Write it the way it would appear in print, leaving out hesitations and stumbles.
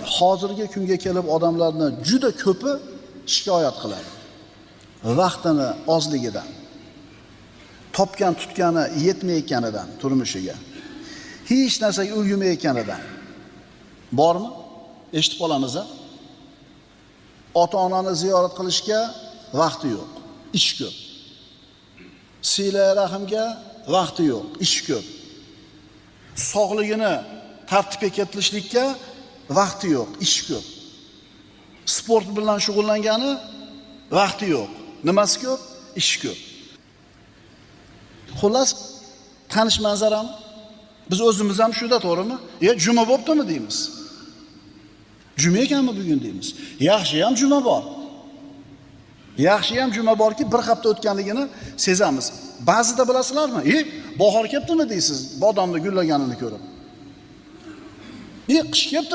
Hozirgi kunga kelib odamlarning juda ko'pi shikoyat qiladi. Vaqtini ozligidan, topgan tutgani yetmayotganidan, turmushiga, hech narsaga ulgurmayotganidan. Bormi? Eshitib qolamiz a? Ota-onani ziyorat qilishga vaqti yo'q, ish ko'p. Sila rahimga vaqti yo'q, ish ko'p. Sog'ligini tartibga keltirishlikka vaqti yo'q, ish ko'p. Sport bilan shug'ullangani vaqti yo'q. Nimasi ko'p? Ish ko'p. Xullas, tanish manzarami? Biz o'zimiz ham shunda, to'g'rimi? Juma bo'ptimi deymiz. Juma ekanmi bugun deymiz. Yaxshi ham juma bor. Yaxshi ham juma borki, bir hafta o'tganligini sezamiz. Ba'zida bilasizlarmi? Bahor kelibdimi deysiz, bodomni gullaganini ko'rib. Qish kelibdimi